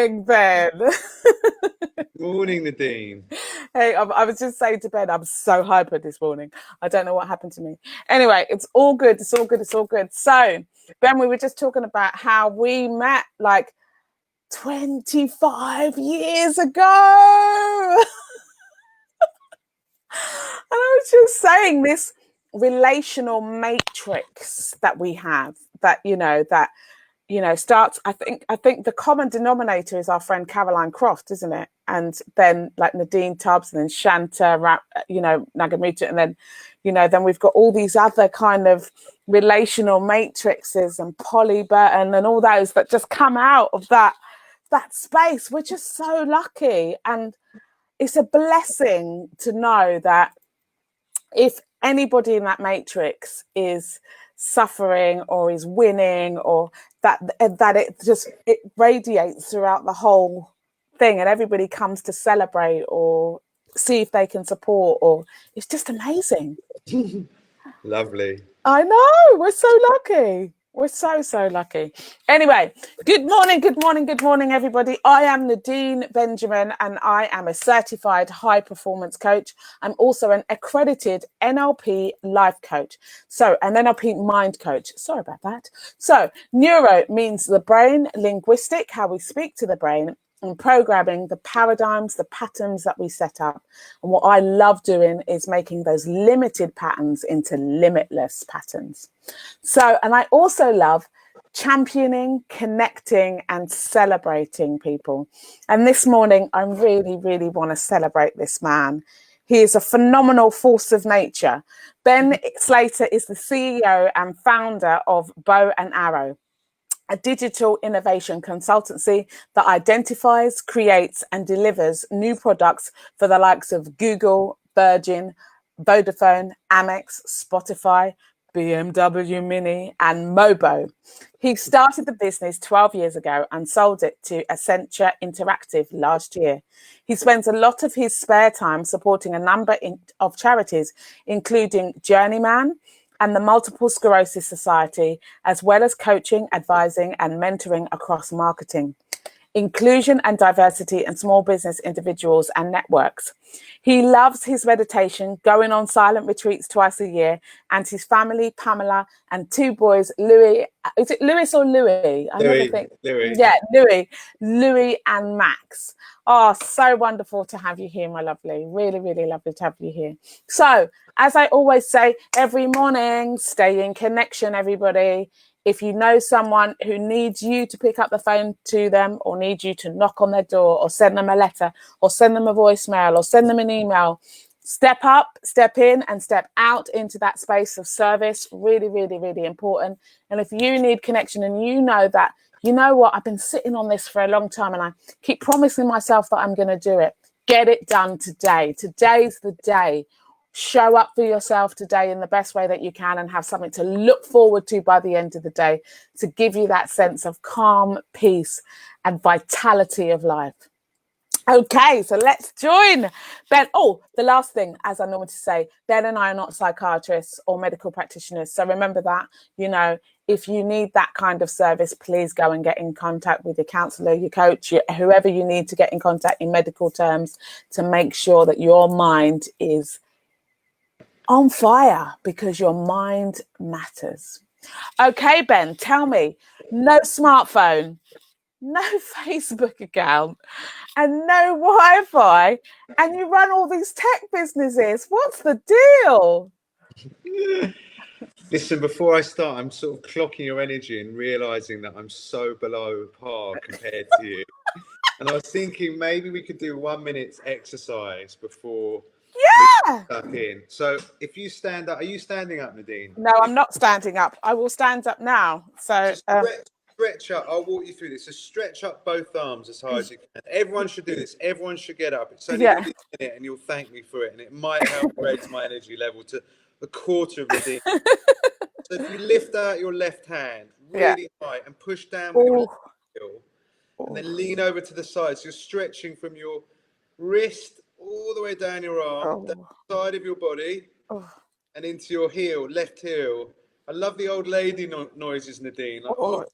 morning, Ben. Morning, Nadine. Hey, I was just saying to Ben, I'm so hyper this morning. I don't know what happened to me. Anyway, it's all good. It's all good. It's all good. So, Ben, we were just talking about how we met like 25 years ago. And I was just saying this relational matrix that we have that starts. I think the common denominator is our friend Caroline Croft, isn't it? And then like Nadine Tubbs, and then Shanta, Nagamuta, and then then we've got all these other kind of relational matrices and Polly Burton and all those that just come out of that space. We're just so lucky, and it's a blessing to know that if anybody in that matrix is suffering or is winning, or that it radiates throughout the whole thing, and everybody comes to celebrate or see if they can support, or it's just amazing. Lovely. I know, we're so lucky. We're so lucky. Anyway, good morning, everybody. I am Nadine Benjamin, and I am a certified high performance coach. I'm also an accredited NLP life coach. So an NLP mind coach. Sorry about that. So neuro means the brain, linguistic, how we speak to the brain, and programming, the paradigms, the patterns that we set up. And what I love doing is making those limited patterns into limitless patterns. So, and I also love championing, connecting, and celebrating people. And this morning, I really want to celebrate this man. He is a phenomenal force of nature. Ben Slater is the CEO and founder of Bow&Arrow, a digital innovation consultancy that identifies, creates, and delivers new products for the likes of Google, Virgin, Vodafone, AMEX, Spotify, BMW MINI and MOBO. He started the business 12 years ago and sold it to Accenture Interactive last year. He spends a lot of his spare time supporting a number of charities, including Journeyman and the Multiple Scelrosis Society, as well as coaching, advising, and mentoring across marketing, inclusion and diversity, and small business individuals and networks. He loves his meditation, going on silent retreats twice a year, and his family, Pamela, and two boys, Louis. Is it Louis or Louis? Louis. Yeah, Louis and Max. Oh, so wonderful to have you here, my lovely. Really lovely to have you here. So, as I always say, every morning, stay in connection, everybody. If you know someone who needs you to pick up the phone to them, or needs you to knock on their door, or send them a letter, or send them a voicemail, or send them an email, step up, step in, and step out into that space of service. Really important. And if you need connection and you know that, you know what, I've been sitting on this for a long time and I keep promising myself that I'm going to do it, get it done today. Today's the day. Show up for yourself today in the best way that you can, and have something to look forward to by the end of the day to give you that sense of calm, peace, and vitality of life. Okay, so let's join Ben. Oh, the last thing, as I normally say, Ben and I are not psychiatrists or medical practitioners. So remember that, if you need that kind of service, please go and get in contact with your counsellor, your coach, whoever you need to get in contact in medical terms to make sure that your mind is on fire, because your mind matters. Okay, Ben, tell me, no smartphone, no Facebook account, and no Wi-Fi, and you run all these tech businesses. What's the deal? Listen, before I start, I'm sort of clocking your energy and realizing that I'm so below par compared to you. And I was thinking maybe we could do 1 minute's exercise before we stuck in. So if you stand up, are you standing up, Nadine? No, I'm not standing up. I will stand up now. So stretch up. I'll walk you through this. So stretch up both arms as high as you can. Everyone should do this. Everyone should get up. It's only going to be a minute, and you'll thank me for it. And it might help raise my energy level to a quarter of Nadine. So if you lift out your left hand really high and push down with your left heel, and then lean over to the side. So you're stretching from your wrist all the way down your arm, down the side of your body, and into your heel, left heel. I love the old lady noises, Nadine. Like,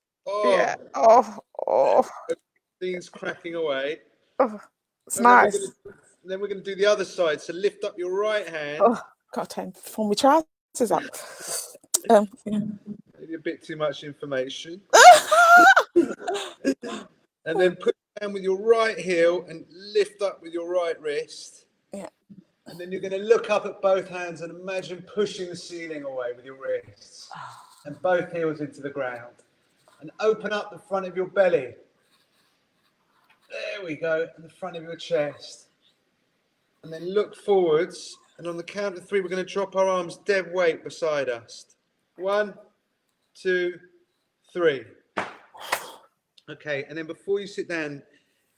Dean's cracking away. Oh, it's And nice. then we're going to do the other side. So lift up your right hand. Oh, got to pull my trousers up. Yeah. Maybe a bit too much information. And then put it down with your right heel and lift up with your right wrist. Yeah. And then you're going to look up at both hands and imagine pushing the ceiling away with your wrists. And both heels into the ground. And open up the front of your belly. There we go. And the front of your chest. And then look forwards. And on the count of 3, we're going to drop our arms dead weight beside us. 1, 2, 3. Okay, and then before you sit down,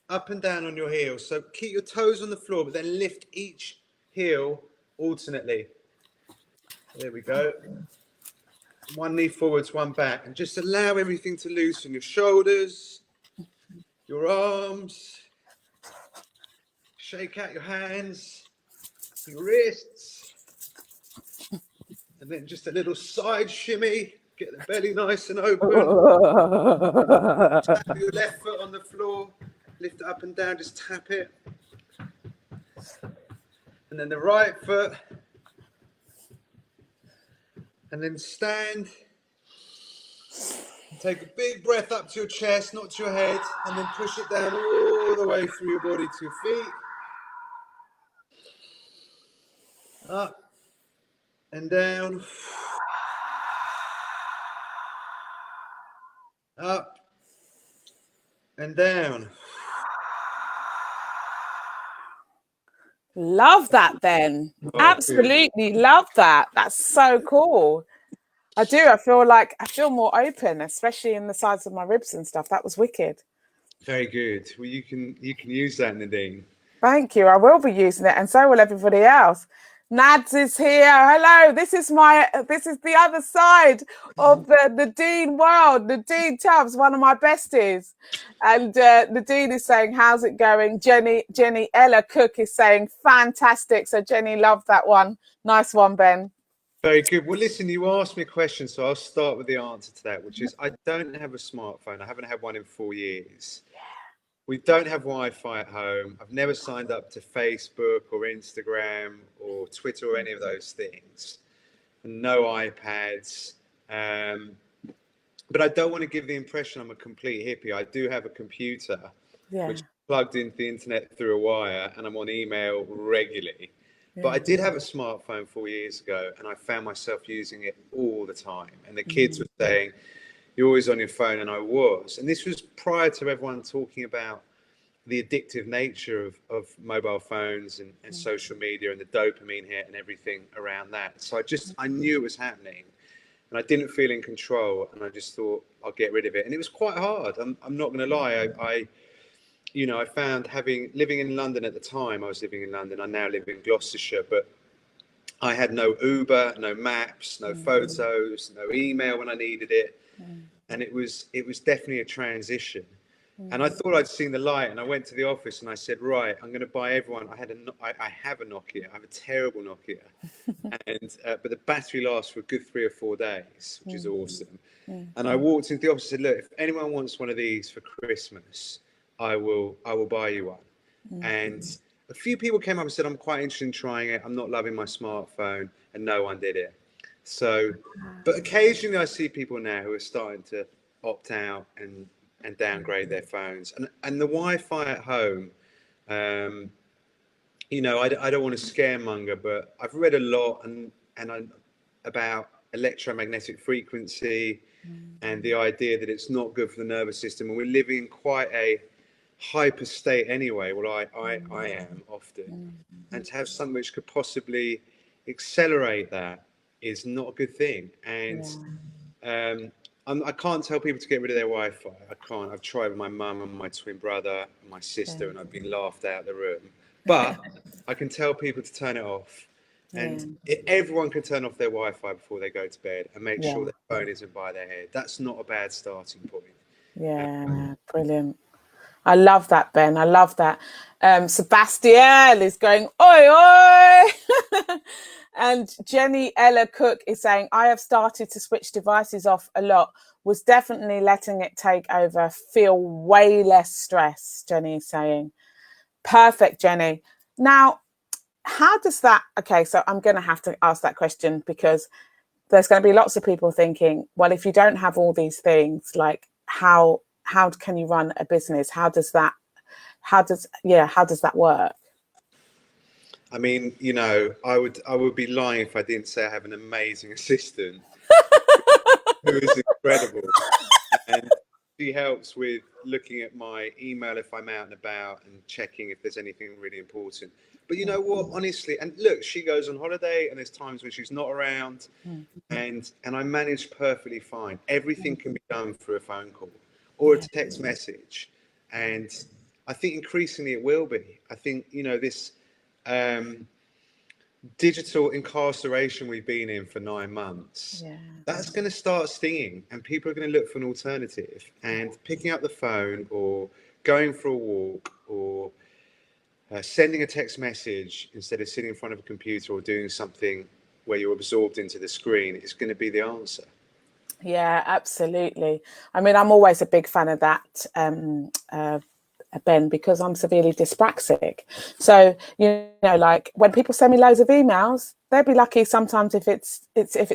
up and down on your heels. So keep your toes on the floor, but then lift each heel alternately. There we go. One knee forwards, one back. And just allow everything to loosen. Your shoulders, your arms. Shake out your hands, your wrists. And then just a little side shimmy. Get the belly nice and open. Tap your left foot on the floor. Lift it up and down. Just tap it. And then the right foot. And then stand. Take a big breath up to your chest, not to your head. And then push it down all the way through your body to your feet. Up and down. Up and down. Love that, Ben. Absolutely love that. That's so cool. I do. I feel more open, especially in the sides of my ribs and stuff. That was wicked. Very good. Well, you can use that, Nadine. Thank you. I will be using it, and so will everybody else. Nads is here. Hello. This is the other side of the Nadine world. Nadine Tubbs, one of my besties. And Nadine is saying, how's it going? Jenny Ella Cook is saying, fantastic. So Jenny loved that one. Nice one, Ben. Very good. Well, listen, you asked me a question, so I'll start with the answer to that, which is I don't have a smartphone. I haven't had one in 4 years. We don't have Wi-Fi at home. I've never signed up to Facebook or Instagram or Twitter or any of those things. No iPads. But I don't want to give the impression I'm a complete hippie. I do have a computer, which is plugged into the internet through a wire, and I'm on email regularly. But I did have a smartphone 4 years ago, and I found myself using it all the time. And the kids were saying, you're always on your phone, and I was. And this was prior to everyone talking about the addictive nature of mobile phones and social media and the dopamine hit and everything around that. So I knew it was happening, and I didn't feel in control, and I just thought I'll get rid of it. And it was quite hard. I'm not going to lie. I found living in London at the time, I was living in London. I now live in Gloucestershire, but I had no Uber, no maps, no photos, no email when I needed it. And it was definitely a transition. And I thought I'd seen the light, and I went to the office and I said, right, I'm going to buy everyone. I have a Nokia. I have a terrible Nokia. But the battery lasts for a good 3 or 4 days, which is awesome. And I walked into the office and said, look, if anyone wants one of these for Christmas, I will buy you one. And a few people came up and said, I'm quite interested in trying it. I'm not loving my smartphone, and no one did it. So, but occasionally I see people now who are starting to opt out and downgrade their phones. And the Wi-Fi at home, I don't want to scaremonger, but I've read a lot about electromagnetic frequency and the idea that it's not good for the nervous system. And we're living in quite a hyper state anyway. Well, I am often. And to have something which could possibly accelerate that is not a good thing. And I can't tell people to get rid of their Wi-Fi. I can't. I've tried with my mum and my twin brother and my sister, and I've been laughed out of the room. But I can tell people to turn it off. And everyone can turn off their Wi-Fi before they go to bed and make sure their phone isn't by their head. That's not a bad starting point. Yeah, brilliant. I love that, Ben. I love that. Sebastiel is going, oi, oi. And Jenny Ella Cook is saying, I have started to switch devices off a lot. Was definitely letting it take over. Feel way less stress, Jenny is saying. Perfect, Jenny. Now, how does that... Okay, so I'm going to have to ask that question, because there's going to be lots of people thinking, well, if you don't have all these things, like how can you run a business? How does that work? I mean, you know, I would be lying if I didn't say I have an amazing assistant who is incredible. And she helps with looking at my email if I'm out and about and checking if there's anything really important. But you know what, honestly, and look, she goes on holiday and there's times when she's not around, and I manage perfectly fine. Everything can be done through a phone call or a text message. And I think increasingly it will be. I think, you know, this digital incarceration we've been in for 9 months, that's going to start stinging, and people are going to look for an alternative. And picking up the phone or going for a walk or sending a text message instead of sitting in front of a computer or doing something where you're absorbed into the screen is going to be the answer. Yeah, absolutely. I mean, I'm always a big fan of that, Ben, because I'm severely dyspraxic. So, you know, like when people send me loads of emails, they'll be lucky sometimes if it's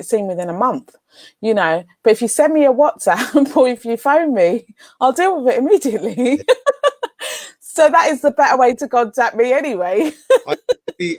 seen within a month, you know. But if you send me a WhatsApp or if you phone me, I'll deal with it immediately. So that is the better way to contact me anyway.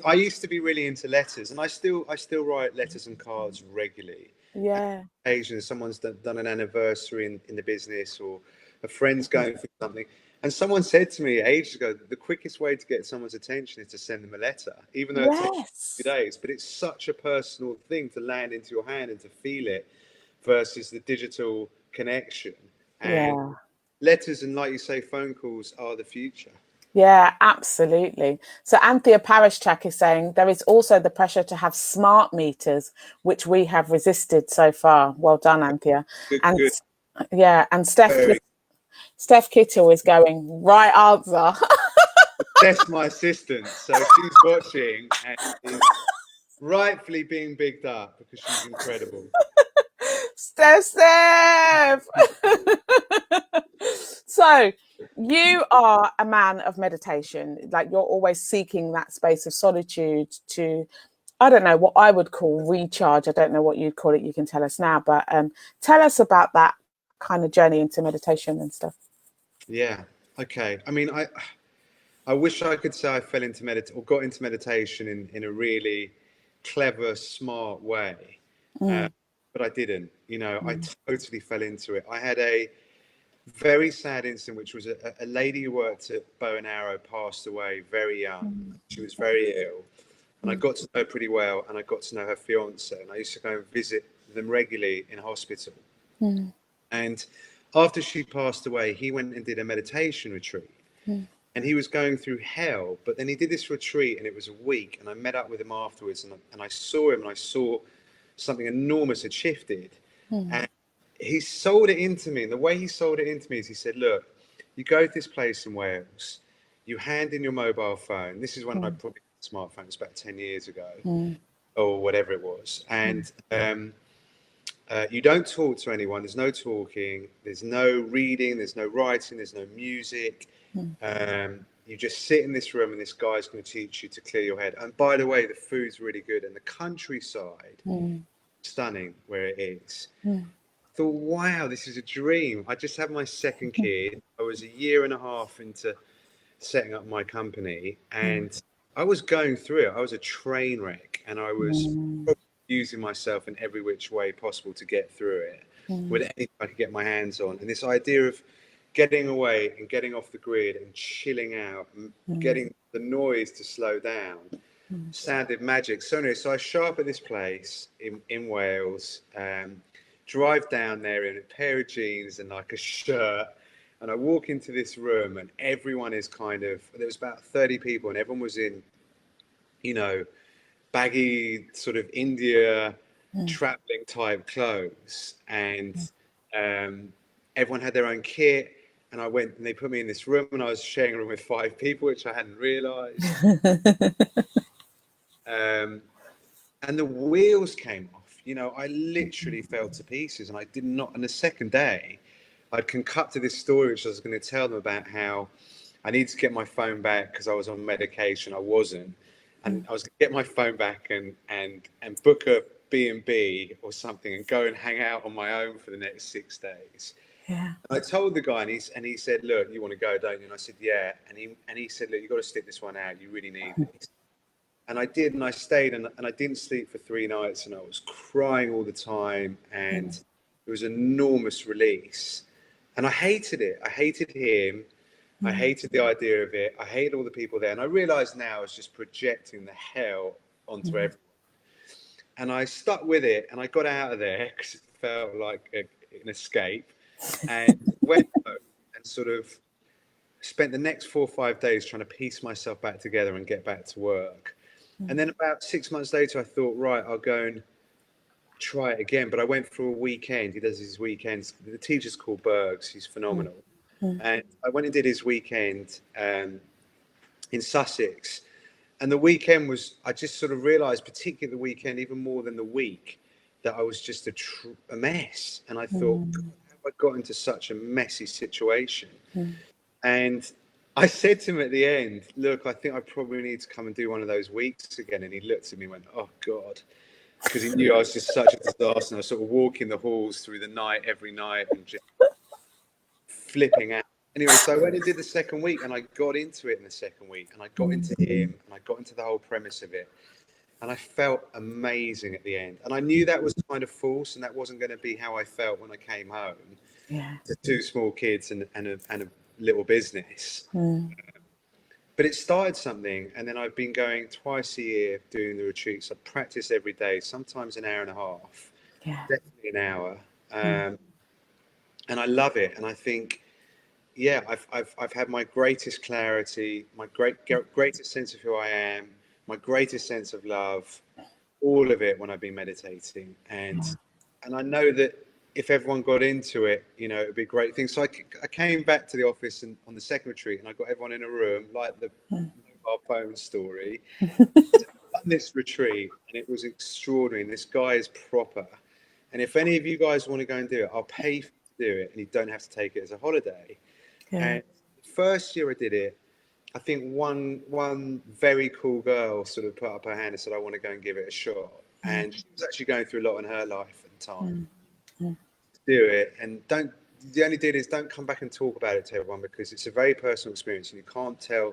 I used to be really into letters, and I still write letters and cards regularly. Yeah. Occasionally someone's done an anniversary in the business, or a friend's going through something. And someone said to me ages ago, the quickest way to get someone's attention is to send them a letter, even though it takes a few days. But it's such a personal thing to land into your hand and to feel it versus the digital connection. And letters and, like you say, phone calls are the future. Yeah, absolutely. So Anthea Parishchak is saying there is also the pressure to have smart meters, which we have resisted so far. Well done, Anthea. Good. Yeah, and Steph Kittle is going, right answer. That's my assistant. So she's watching and is rightfully being bigged up because she's incredible. Steph. So you are a man of meditation. Like, you're always seeking that space of solitude to, I don't know what I would call recharge. I don't know what you'd call it. You can tell us now, but tell us about that kind of journey into meditation and stuff. Yeah. Okay. I mean, I wish I could say I fell into got into meditation in a really clever, smart way, but I didn't. You know, I totally fell into it. I had a very sad incident, which was a lady who worked at Bow&Arrow passed away very young. She was very ill, and I got to know her pretty well, and I got to know her fiance, and I used to go and visit them regularly in hospital. And after she passed away, he went and did a meditation retreat. And he was going through hell, but then he did this retreat, and it was a week, and I met up with him afterwards, and I saw him, and I saw something enormous had shifted. And he sold it into me, and the way he sold it into me is he said, look, you go to this place in Wales, you hand in your mobile phone. This is when I probably had a smartphone. It's about 10 years ago or whatever it was. And you don't talk to anyone. There's no talking. There's no reading. There's no writing. There's no music. You just sit in this room, and this guy's going to teach you to clear your head. And by the way, the food's really good, and the countryside, stunning where it is. Thought, wow, this is a dream. I just had my second kid. I was a year and a half into setting up my company, and I was going through it. I was a train wreck, and I was using myself in every which way possible to get through it with anything I could get my hands on. And this idea of getting away and getting off the grid and chilling out and getting the noise to slow down sounded magic. So anyway, so I show up at this place in Wales, drive down there in a pair of jeans and like a shirt, and I walk into this room, and everyone is there was about 30 people, and everyone was in, you know, baggy sort of India traveling type clothes, and everyone had their own kit. And I went, and they put me in this room, and I was sharing a room with 5 people, which I hadn't realized. and the wheels came off. You know, I literally fell to pieces, and I did not. And the second day, I'd concocted this story, which I was going to tell them about how I needed to get my phone back because I was on medication. I wasn't, and I was going to get my phone back and book a B&B or something and go and hang out on my own for the next 6 days. Yeah. I told the guy, and he said, "Look, you want to go, don't you?" And I said, "Yeah." And he said, "Look, you got to stick this one out. You really need it." And I did, and I stayed, and I didn't sleep for 3 nights, and I was crying all the time, and it was an enormous release. And I hated it. I hated him. I hated the idea of it. I hated all the people there. And I realized now I was just projecting the hell onto everyone. And I stuck with it, and I got out of there because it felt like an escape, and went home and sort of spent the next 4 or 5 days trying to piece myself back together and get back to work. And then about 6 months later, I thought, right, I'll go and try it again. But I went for a weekend. He does his weekends. The teacher's called Bergs. He's phenomenal. And I went and did his weekend in Sussex. And the weekend was, I just sort of realized, particularly the weekend, even more than the week, that I was just a mess. And I thought, how have I got into such a messy situation? And I said to him at the end, "Look, I think I probably need to come and do one of those weeks again." And he looked at me and went, "Oh, God," because he knew I was just such a disaster. And I was sort of walking the halls through the night, every night, and just flipping out. Anyway, so I went and did the second week, and I got into it in the second week, and I got into him, and I got into the whole premise of it. And I felt amazing at the end. And I knew that was kind of false, and that wasn't going to be how I felt when I came home to 2 small kids and a little business. But it started something, and then I've been going twice a year doing the retreats. I practice every day, sometimes an hour and a half, definitely an hour, and I love it. And I think, yeah, I've had my greatest clarity, my greatest sense of who I am, my greatest sense of love, all of it when I've been meditating, and I know that if everyone got into it, you know, it'd be a great thing. So I came back to the office and on the second retreat, and I got everyone in a room, like the mobile phone story, on this retreat, and it was extraordinary. And this guy is proper. And if any of you guys want to go and do it, I'll pay for you to do it, and you don't have to take it as a holiday. And the first year I did it, I think one very cool girl sort of put up her hand and said, "I want to go and give it a shot." And she was actually going through a lot in her life at the time. Do it, and the only deal is don't come back and talk about it to everyone, because it's a very personal experience, and you can't tell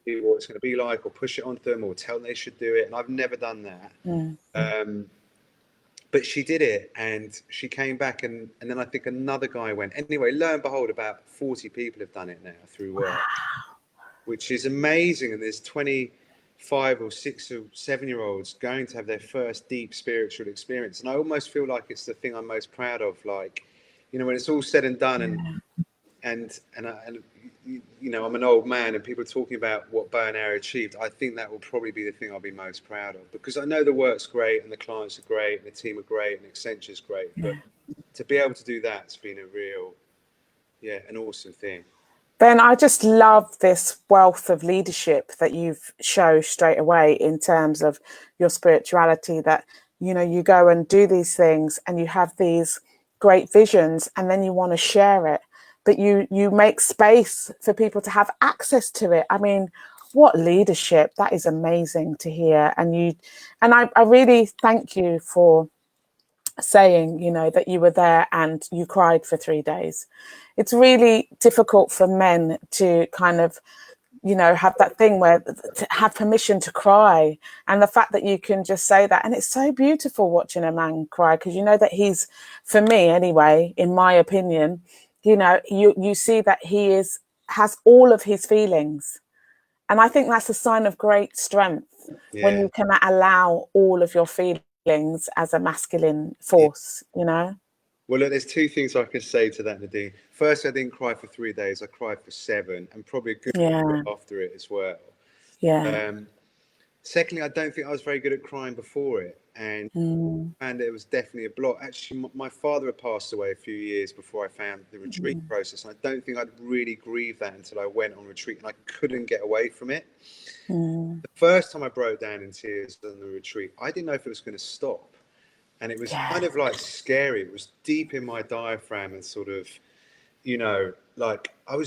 people what it's going to be like, or push it onto them, or tell them they should do it. And I've never done that. But she did it, and she came back, and then I think another guy went. Anyway, lo and behold, about 40 people have done it now through work, which is amazing. And there's 25 or 6 or 7-year-olds going to have their first deep spiritual experience. And I almost feel like it's the thing I'm most proud of. Like, you know, when it's all said and done, and you know, I'm an old man, and people are talking about what Bow&Arrow achieved. I think that will probably be the thing I'll be most proud of, because I know the work's great, and the clients are great, and the team are great, and Accenture's great. But to be able to do that's been a real, an awesome thing. Ben, I just love this wealth of leadership that you've shown straight away in terms of your spirituality, that, you know, you go and do these things and you have these great visions, and then you want to share it, but you make space for people to have access to it. I mean, what leadership. That is amazing to hear. And I really thank you for saying, you know, that you were there and you cried for 3 days. It's really difficult for men to kind of, you know, have that thing where to have permission to cry, and the fact that you can just say that. And it's so beautiful watching a man cry, because you know that he's, for me anyway, in my opinion, you know, you see that he has all of his feelings. And I think that's a sign of great strength when you can allow all of your feelings as a masculine force, you know. Well, look, there's 2 things I can say to that, Nadine. First, I didn't cry for 3 days. I cried for 7, and probably a good bit after it as well. Secondly, I don't think I was very good at crying before it, and it was definitely a block. Actually, my father had passed away a few years before I found the retreat process, and I don't think I'd really grieved that until I went on retreat, and I couldn't get away from it. The first time I broke down in tears on the retreat, I didn't know if it was going to stop, and it was kind of like scary. It was deep in my diaphragm, and sort of, like I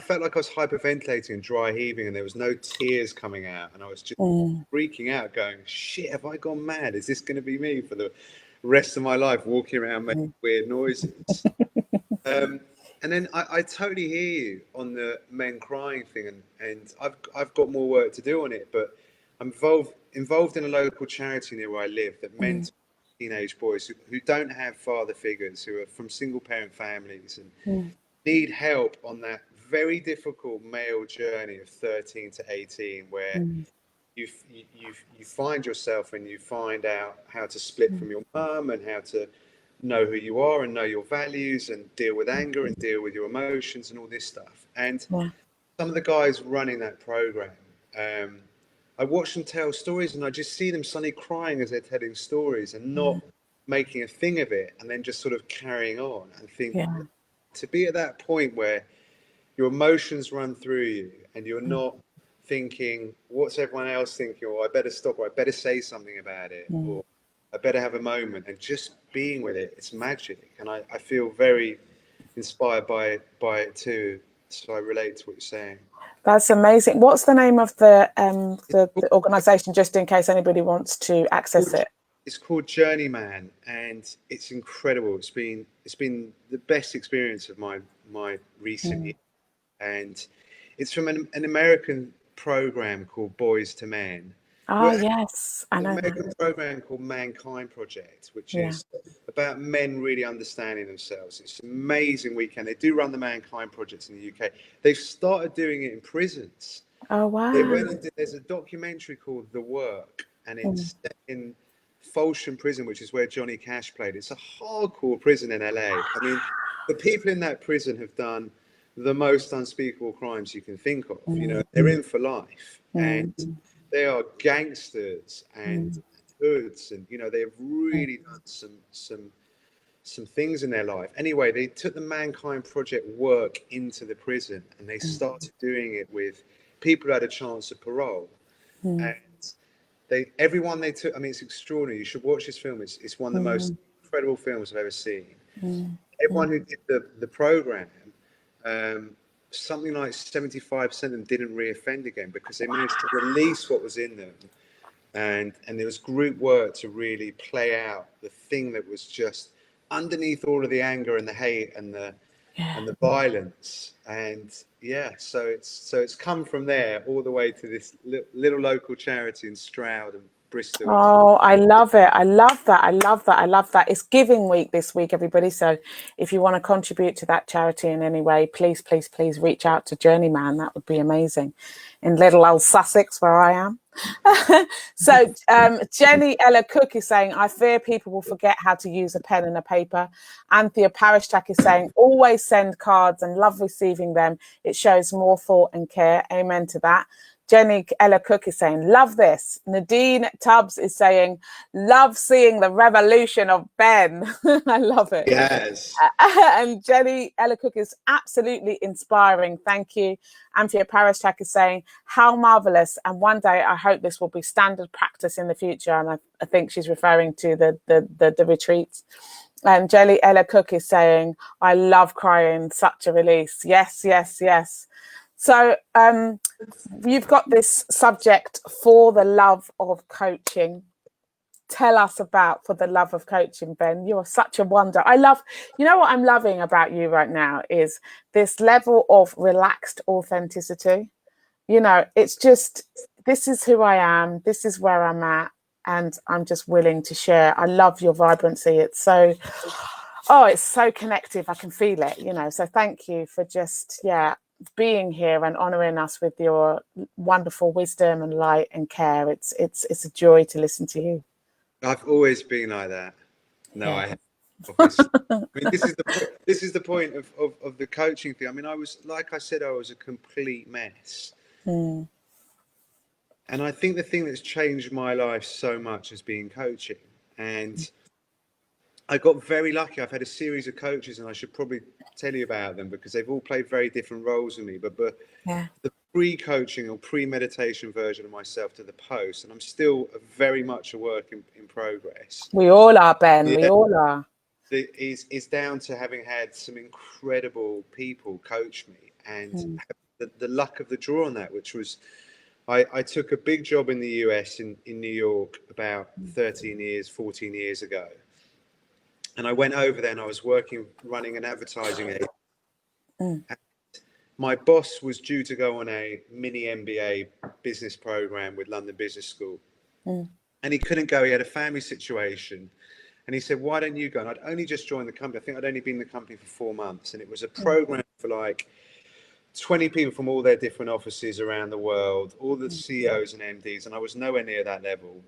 felt like I was hyperventilating and dry heaving, and there was no tears coming out, and I was just freaking out, going, shit, have I gone mad? Is this going to be me for the rest of my life, walking around making weird noises? And then I totally hear you on the men crying thing, and I've got more work to do on it, but I'm involved in a local charity near where I live that mentors teenage boys who don't have father figures, who are from single parent families and need help on that very difficult male journey of 13 to 18, where you find yourself and you find out how to split from your mum and how to know who you are and know your values and deal with anger and deal with your emotions and all this stuff. And some of the guys running that program, I watch them tell stories, and I just see them suddenly crying as they're telling stories and not making a thing of it, and then just sort of carrying on, and think to be at that point where your emotions run through you and you're not thinking, what's everyone else thinking, or I better stop, or I better say something about it, or I better have a moment, and just being with it, it's magic. And I feel very inspired by it too. So I relate to what you're saying. That's amazing. What's the name of the organisation, just in case anybody wants to access it? It's called Journeyman, and it's incredible. It's been the best experience of my recent year, and it's from an American program called Boys to Men. Oh, yes, I know. An American program called Mankind Project, which is about men really understanding themselves. It's an amazing weekend. They do run the Mankind Project in the UK. They've started doing it in prisons. Oh, wow. There's a documentary called The Work, and it's in Folsom Prison, which is where Johnny Cash played. It's a hardcore prison in LA. I mean, the people in that prison have done the most unspeakable crimes you can think of. They're in for life, and they are gangsters and hoods, and they've really done some things in their life. Anyway, they took the Mankind Project work into the prison, and they started doing it with people who had a chance of parole. And everyone they took, I mean, it's extraordinary. You should watch this film. It's one of the most incredible films I've ever seen. Everyone who did the program, something like 75% of them didn't reoffend again, because they managed to release what was in them, and there was group work to really play out the thing that was just underneath all of the anger and the hate and the violence. And so it's come from there all the way to this little local charity in Stroud and Bristol. Oh, I love it. I love that. I love that. I love that. It's Giving Week this week, everybody. So if you want to contribute to that charity in any way, please, please, please reach out to Journeyman. That would be amazing. In little old Sussex, where I am. So Jenny Ella Cook is saying, I fear people will forget how to use a pen and a paper. Anthea Parishtak is saying, always send cards and love receiving them. It shows more thought and care. Amen to that. Jenny Ella Cook is saying, love this. Nadine Tubbs is saying, love seeing the revolution of Ben. I love it. Yes. And Jenny Ella Cook is absolutely inspiring. Thank you. Anthea Parishtak is saying, how marvelous. And one day I hope this will be standard practice in the future. And I think she's referring to the retreats. And Jelly Ella Cook is saying, I love crying, such a release. Yes, yes, yes. So you've got this subject, for the love of coaching. Tell us about For the Love of Coaching, Ben. You're such a wonder. I love, what I'm loving about you right now is this level of relaxed authenticity. It's just, this is who I am. This is where I'm at. And I'm just willing to share. I love your vibrancy. It's so connective. I can feel it, so thank you for just, being here and honoring us with your wonderful wisdom and light and care. It's a joy to listen to you. I've always been like that. No, I haven't, obviously. I mean, this is the point of the coaching thing. I mean, I was, like I said, I was a complete mess. And I think the thing that's changed my life so much has been coaching. And I got very lucky. I've had a series of coaches, and I should probably tell you about them because they've all played very different roles in me. But the pre-coaching or pre-meditation version of myself to the post, and I'm still very much a work in progress. We all are, Ben. We all are. Is down to having had some incredible people coach me, and the luck of the draw on that, which was I took a big job in the US in New York about 14 years ago. And I went over there and I was running an advertising agency. My boss was due to go on a mini MBA business program with London Business School. And he couldn't go. He had a family situation. And he said, why don't you go? And I'd only just joined the company. I think I'd only been in the company for 4 months. And it was a program for like 20 people from all their different offices around the world, all the CEOs and MDs. And I was nowhere near that level.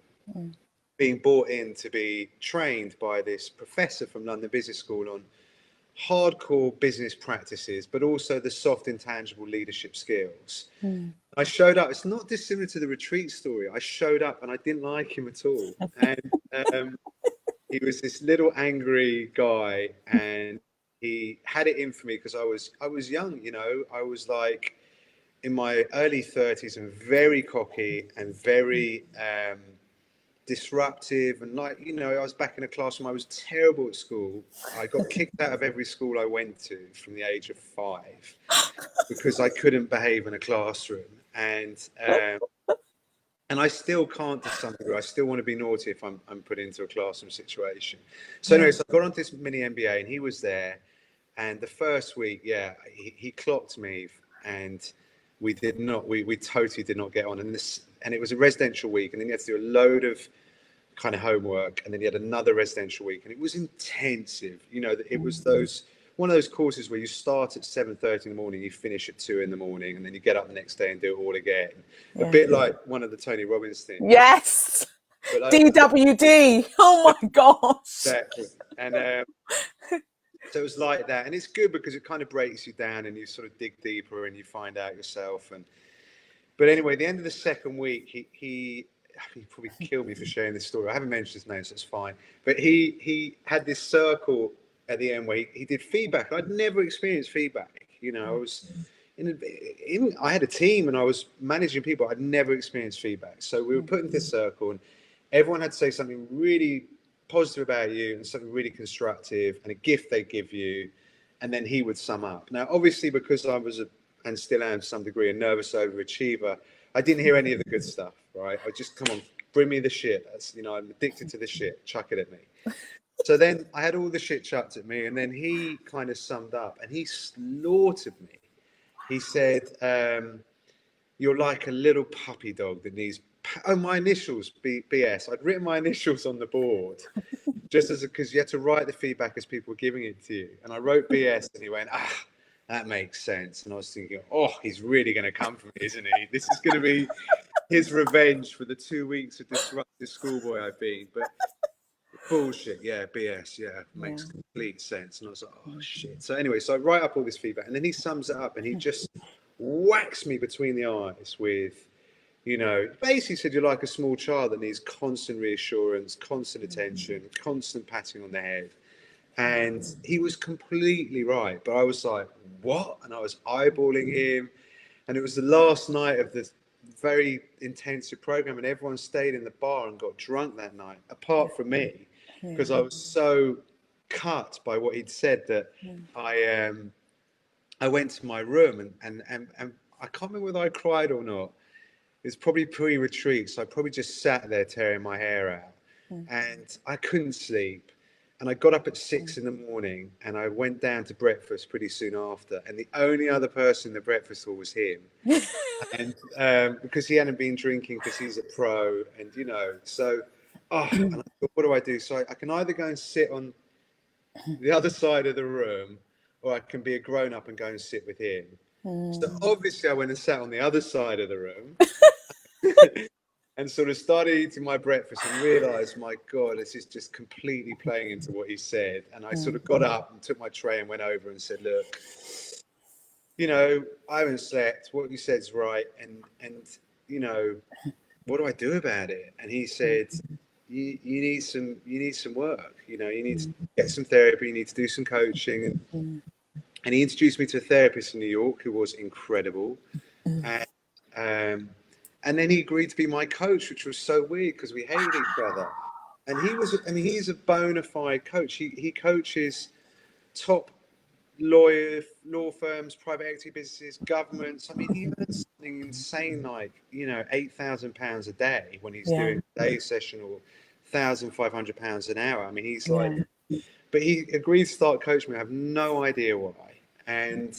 Being brought in to be trained by this professor from London Business School on hardcore business practices, but also the soft, intangible leadership skills. I showed up. It's not dissimilar to the retreat story. I showed up and I didn't like him at all. And he was this little angry guy, and he had it in for me because I was young, you know. I was like in my early 30s and very cocky and very disruptive, and like, you know, I was back in a classroom. I was terrible at school. I got kicked out of every school I went to from the age of 5 because I couldn't behave in a classroom, and I still can't to some degree. I still want to be naughty if I'm put into a classroom situation. So anyway, so I got onto this mini MBA, and he was there, and the first week, he clocked me, and we totally did not get on. And it was a residential week, and then you had to do a load of kind of homework, and then you had another residential week, and it was intensive. You know, it was one of those courses where you start at 7:30 in the morning, you finish at 2 in the morning, and then you get up the next day and do it all again. A bit like one of the Tony Robbins things. Yes. But DWD. Oh my gosh. Exactly. And so it was like that, and it's good because it kind of breaks you down, and you sort of dig deeper, and you find out yourself. But anyway, at the end of the second week, he probably killed me for sharing this story. I haven't mentioned his name, so it's fine. But he had this circle at the end where he did feedback. I'd never experienced feedback. You know, I was I had a team and I was managing people. I'd never experienced feedback. So we were put into this circle, and everyone had to say something really positive about you and something really constructive and a gift they give you, and then he would sum up. Now, obviously, because I was and still am to some degree a nervous overachiever, I didn't hear any of the good stuff, right? I just, come on, bring me the shit. That's, you know, I'm addicted to the shit. Chuck it at me. So then I had all the shit chucked at me, and then he kind of summed up, and he slaughtered me. He said, you're like a little puppy dog that needs, my initials, BS. I'd written my initials on the board just because you had to write the feedback as people were giving it to you. And I wrote BS, and he went, that makes sense. And I was thinking, oh, he's really going to come for me, isn't he? This is going to be his revenge for the 2 weeks of disruptive schoolboy I've been. But bullshit, BS, makes complete sense. And I was like, oh, shit. So anyway, so I write up all this feedback, and then he sums it up, and he just whacks me between the eyes with, you know, basically said, you're like a small child that needs constant reassurance, constant attention, constant patting on the head. And he was completely right. But I was like, what? And I was eyeballing him. And it was the last night of this very intensive program, and everyone stayed in the bar and got drunk that night, apart from me, because I was so cut by what he'd said that I went to my room, and I can't remember whether I cried or not. It was probably pre-retreat, so I probably just sat there tearing my hair out, and I couldn't sleep. And I got up at 6 in the morning, and I went down to breakfast pretty soon after. And the only other person in the breakfast hall was him. And because he hadn't been drinking because he's a pro, and, you know, so, and I thought, what do I do? So I can either go and sit on the other side of the room, or I can be a grown up and go and sit with him. So obviously I went and sat on the other side of the room. And sort of started eating my breakfast and realized, my God, this is just completely playing into what he said. And I sort of got up and took my tray and went over and said, look, you know, I haven't slept. What you said is right. And you know, what do I do about it? And he said, you need some work. You know, you need to get some therapy. You need to do some coaching. And he introduced me to a therapist in New York who was incredible. And, and then he agreed to be my coach, which was so weird because we hated each other. And he's a bona fide coach. He coaches top law firms, private equity businesses, governments. I mean, he earns something insane like, you know, £8,000 a day when he's doing a day session, or £1,500 an hour. I mean, he's like, but he agreed to start coaching me. I have no idea why. And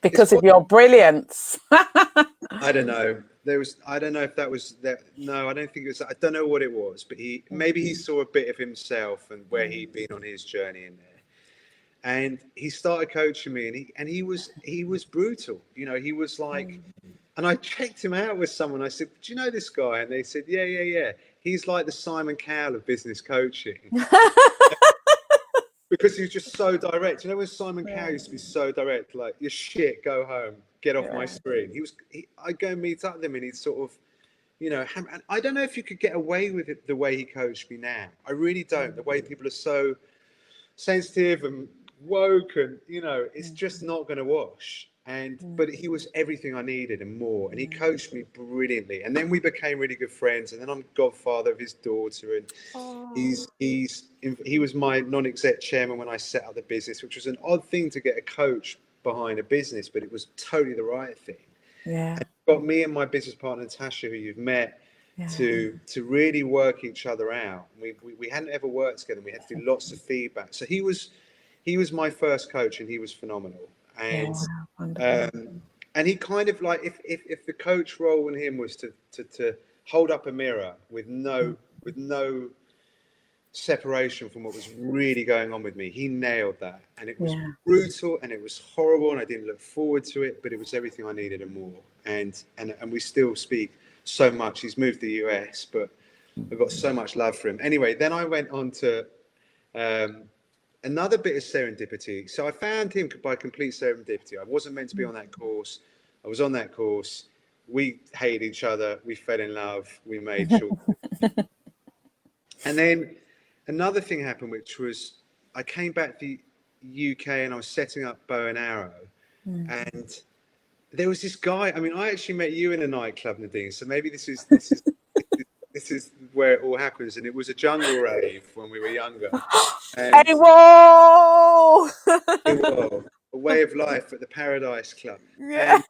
because of your brilliance. I don't know. I don't know if that was that. No, I don't think it was. I don't know what it was, but maybe he saw a bit of himself and where he'd been on his journey in there. And he started coaching me, and he was brutal. You know, he was like, and I checked him out with someone. I said, "Do you know this guy?" And they said, "Yeah. He's like the Simon Cowell of business coaching." Because he was just so direct. You know, when Simon Cowell used to be so direct, like, "You're shit, go home, get off my screen." I'd go and meet up with him, and he'd sort of, you know, and I don't know if you could get away with it the way he coached me now. I really don't. The way people are so sensitive and woke, and, you know, it's just not going to wash. But he was everything I needed and more, and he coached me brilliantly. And then we became really good friends, and then I'm godfather of his daughter, and he was my non-exec chairman when I set up the business, which was an odd thing to get a coach behind a business, but it was totally the right thing. And got me and my business partner Natasha, who you've met, to really work each other out. We hadn't ever worked together. We had to do lots of feedback. So he was my first coach, and he was phenomenal. And and he kind of like, if the coach role in him was to hold up a mirror with no separation from what was really going on with me, he nailed that. And it was brutal, and it was horrible, and I didn't look forward to it, but it was everything I needed and more. And we still speak so much. He's moved to the US, but I've got so much love for him. Anyway, then I went on to another bit of serendipity. So I found him by complete serendipity. I wasn't meant to be on that course. I was on that course. We hated each other. We fell in love. We made children. And then another thing happened, which was I came back to the UK, and I was setting up Bow&Arrow. And there was this guy. I mean, I actually met you in a nightclub, Nadine. So maybe this is where it all happens. And it was a jungle rave when we were younger. And Hey, whoa! a way of life at the Paradise Club. Yeah.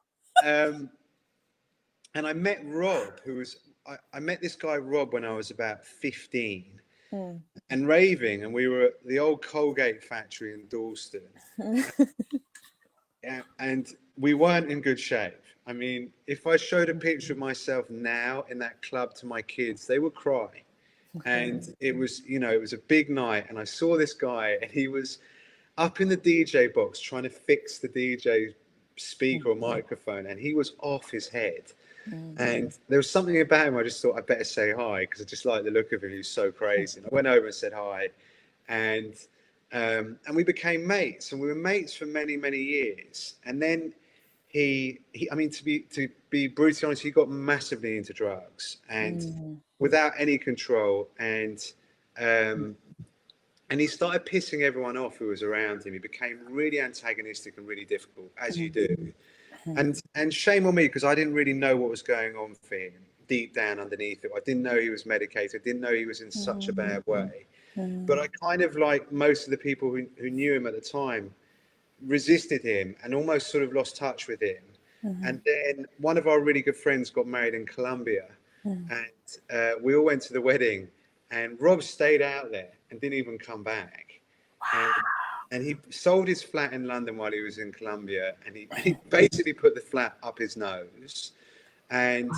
And I met Rob, I met this guy Rob when I was about 15, and raving, and we were at the old Colgate factory in Dalston. And we weren't in good shape. I mean, if I showed a picture of myself now in that club to my kids, they would cry. And it was, you know, it was a big night, and I saw this guy, and he was up in the DJ box trying to fix the DJ speaker or microphone, and he was off his head. And there was something about him, I just thought I better say hi, because I just liked the look of him. He was so crazy. And I went over and said hi, and we became mates, and we were mates for many, many years. And then he I mean, to be brutally honest, he got massively into drugs, and without any control, and he started pissing everyone off who was around him. He became really antagonistic and really difficult, as you do. And shame on me, because I didn't really know what was going on for him deep down underneath it. I didn't know he was medicated. I didn't know he was in such a bad way. But I kind of, like most of the people who knew him at the time, resisted him and almost sort of lost touch with him. And then one of our really good friends got married in Colombia, and we all went to the wedding, and Rob stayed out there and didn't even come back. And he sold his flat in London while he was in Colombia, and he basically put the flat up his nose, and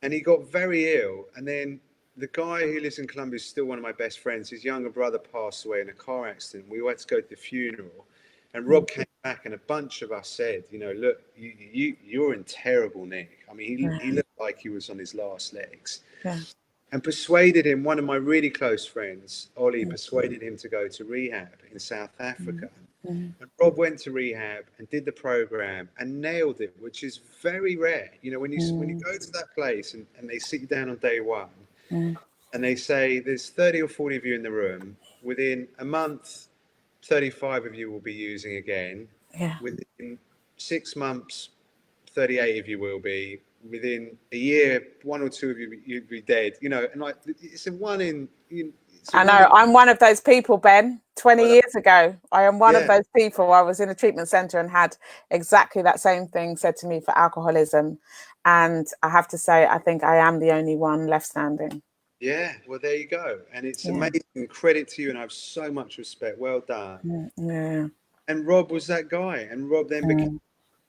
he got very ill. And then the guy who lives in Colombia is still one of my best friends. His younger brother passed away in a car accident. We had to go to the funeral, and Rob came back, and a bunch of us said, you know, look, you're in terrible nick. I mean, he looked like he was on his last legs. And persuaded him, one of my really close friends, Ollie, persuaded him to go to rehab in South Africa. And Rob went to rehab and did the program and nailed it, which is very rare. You know, when you go to that place and they sit you down on day one and they say there's 30 or 40 of you in the room, within a month, 35 of you will be using again. Yeah. Within 6 months, 38 of you will be. Within a year, 1 or 2 of you you'd be dead. You know, and like it's a one in. I know. I'm one of those people, Ben. 20 Well, years ago, I am one of yeah, those people. I was in a treatment centre and had exactly that same thing said to me for alcoholism. And I have to say, I think I am the only one left standing. yeah. Well, there you go. And it's Yeah. amazing. Credit to you, and I have so much respect. Well done. Yeah. And Rob was that guy. And Rob then became Mm.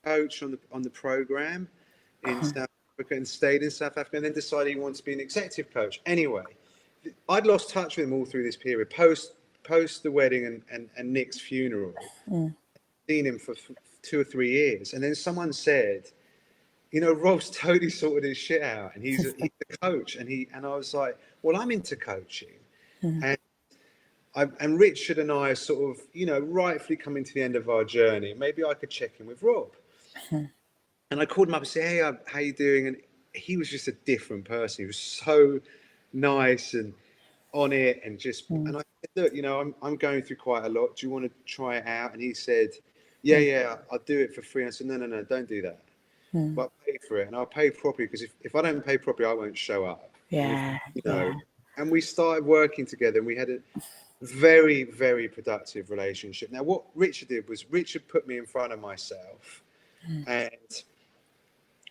a coach on the program in South Africa and stayed in South Africa, and then decided he wanted to be an executive coach. Anyway, I'd lost touch with him all through this period, post the wedding and Nick's funeral. Seen him for 2 or 3 years, and then someone said, you know, Rob's totally sorted his shit out, and he's a coach, and I was like, well, I'm into coaching, and and Richard and I are sort of, you know, rightfully coming to the end of our journey. Maybe I could check in with Rob, and I called him up and said, hey, how you doing? And he was just a different person. He was so nice and on it, and just, and I said, look, you know, I'm going through quite a lot. Do you want to try it out? And he said, yeah, I'll do it for free. And I said, no, don't do that. But I'll pay for it, and I'll pay properly, because if I don't pay properly, I won't show up. Yeah. You know, and we started working together, and we had a very, very productive relationship. Now, what Richard did was Richard put me in front of myself and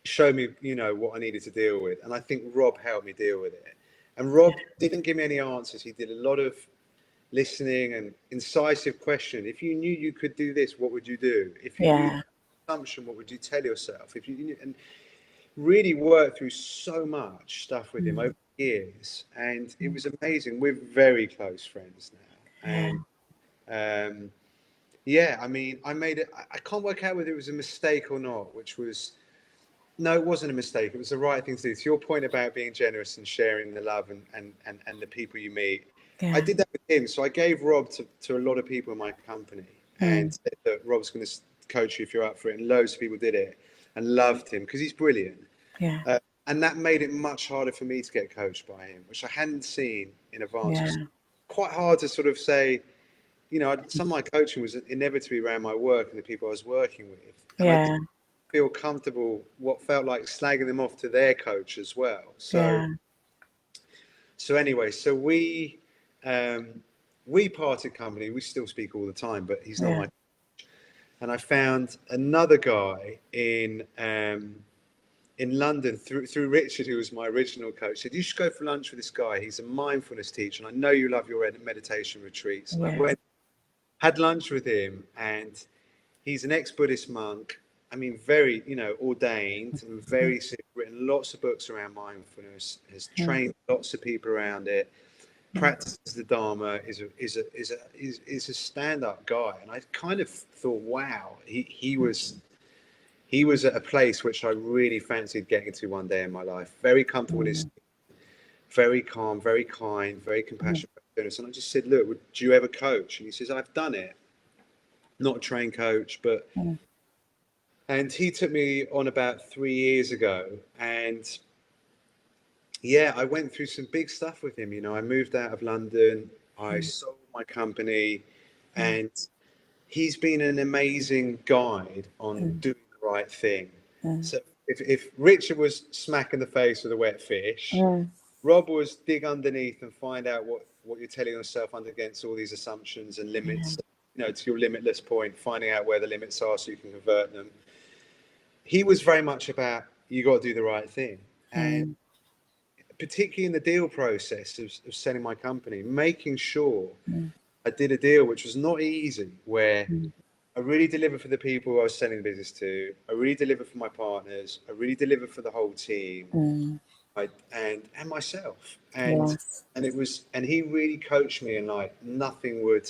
showed me, you know, what I needed to deal with. And I think Rob helped me deal with it. And Rob didn't give me any answers. He did a lot of listening and incisive question. If you knew you could do this, what would you do? If you knew Yeah. assumption, what would you tell yourself? If you knew, and really worked through so much stuff with him over years, and it was amazing. We're very close friends now, Yeah. and yeah, I mean, I made it. I can't work out whether it was a mistake or not. Which was, no, it wasn't a mistake. It was the right thing to do. To your point about being generous and sharing the love and the people you meet, I Yeah. did that with him. So I gave Rob to a lot of people in my company, and said that Rob's going to coach you if you're up for it. And loads of people did it and loved him because he's brilliant. Yeah. And that made it much harder for me to get coached by him, which I hadn't seen in advance. It was Yeah. quite hard to sort of say, you know, some of my coaching was inevitably around my work and the people I was working with. And I Yeah. didn't feel comfortable, what felt like slagging them off to their coach as well. Yeah. So anyway, so we parted company. We still speak all the time, but he's not Yeah. my. And I found another guy in London through Richard, who was my original coach. Said, you should go for lunch with this guy. He's a mindfulness teacher, and I know you love your meditation retreats. And I Yeah. went, had lunch with him, and he's an ex-Buddhist monk. I mean, very, you know, ordained and very sick, written lots of books around mindfulness, has trained lots of people around it, practices the Dharma, is a stand-up guy. And I kind of thought, wow, he was at a place which I really fancied getting to one day in my life. Very comfortable in his, very calm, very kind, very compassionate. And I just said, look, do you ever coach? And he says, I've done it. Not a trained coach, but, and he took me on about 3 years ago. And yeah, I went through some big stuff with him. You know, I moved out of London, I sold my company, and he's been an amazing guide on doing the right thing. So if Richard was smack in the face with a wet fish, Rob was dig underneath and find out what you're telling yourself under against all these assumptions and limits, you know, to your limitless point, finding out where the limits are so you can convert them. He was very much about, you got to do the right thing. And particularly in the deal process of selling my company, making sure I did a deal which was not easy, where I really delivered for the people who I was selling the business to. I really delivered for my partners. I really delivered for the whole team, and myself. Yes. And it was, and he really coached me, and like nothing would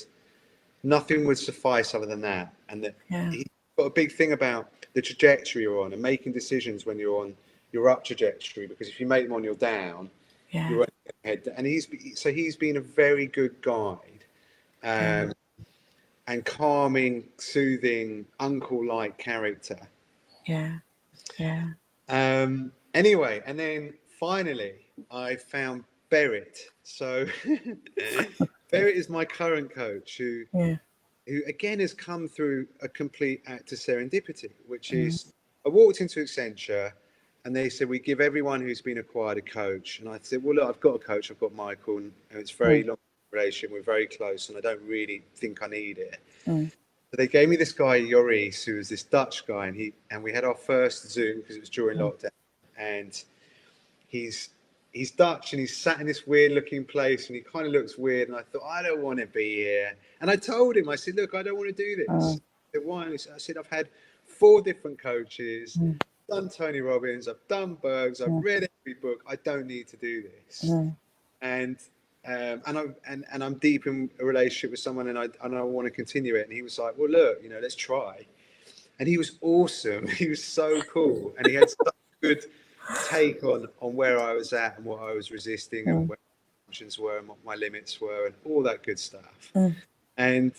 suffice other than that. And that Yeah. he's got a big thing about the trajectory you're on and making decisions when you're on your up trajectory, because if you make them on your down, Yeah. you're head. And he's been a very good guide. and calming, soothing, uncle-like character. Yeah. Yeah. Anyway, and then finally, I found Berit. So Berit is my current coach, who again has come through a complete act of serendipity, which is I walked into Accenture, and they said, we give everyone who's been acquired a coach. And I said, well, look, I've got a coach. I've got Michael, and it's very long relationship. We're very close, and I don't really think I need it. So they gave me this guy, Joris, who was this Dutch guy, and we had our first Zoom because it was during lockdown. And he's Dutch, and he's sat in this weird looking place, and he kind of looks weird. And I thought, I don't want to be here. And I told him, I said, look, I don't want to do this. He said, why? And I said, I've had 4 different coaches, done Tony Robbins, I've done Bergs, I've read every book. I don't need to do this. And I'm deep in a relationship with someone, and I want to continue it. And he was like, well, look, let's try. And he was awesome. He was so cool, and he had such a good take on where I was at and what I was resisting, and where my options were and what my limits were, and all that good stuff. And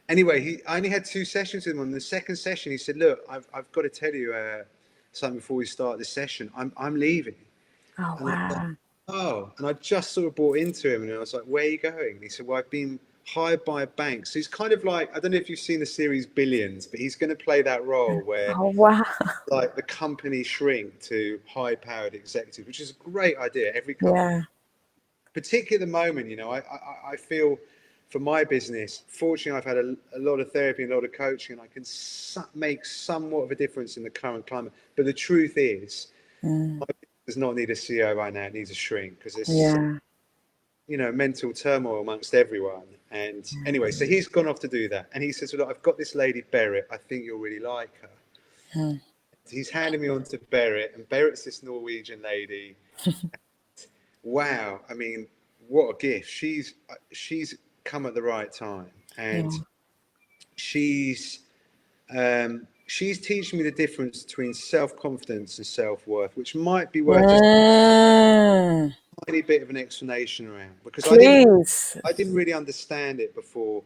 anyway, I only had 2 sessions with him. On the second session, he said, look, I've got to tell you something before we start this session. I'm leaving. Oh, And wow. and I just sort of bought into him, and I was like, where are you going? And he said, well, I've been hired by a bank. So he's kind of like, I don't know if you've seen the series Billions, but he's going to play that role where like the company shrink to high-powered executives, which is a great idea. Every company, particularly at the moment, I feel for my business, fortunately, I've had a lot of therapy and a lot of coaching, and I can make somewhat of a difference in the current climate. But the truth is, my business does not need a CEO right now. It needs a shrink, because there's mental turmoil amongst everyone. And anyway, so he's gone off to do that. And he says, well, look, I've got this lady, Berit. I think you'll really like her. He's handed me on to Berit, and Berit's this Norwegian lady. Wow. I mean, what a gift. She's come at the right time. And she's teaching me the difference between self-confidence and self-worth, which might be worth just a tiny bit of an explanation around, because I didn't really understand it before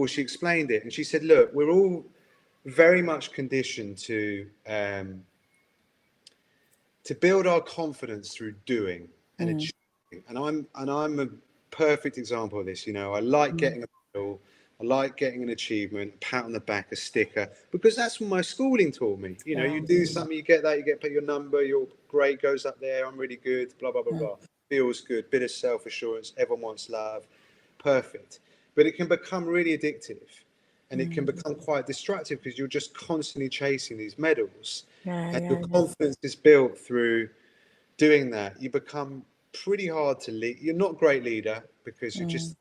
she explained it. And she said, look, we're all very much conditioned to build our confidence through doing and achieving. And I'm a perfect example of this. I like getting a medal, I like getting an achievement, a pat on the back, a sticker, because that's what my schooling taught me. You do something, you get that, you get your number, your grade goes up there, I'm really good, blah, blah, blah, blah. Feels good, bit of self-assurance, everyone wants love, perfect. But it can become really addictive, and it can become quite destructive, because you're just constantly chasing these medals. And your confidence is built through doing that. You become pretty hard to lead. You're not a great leader, because you're just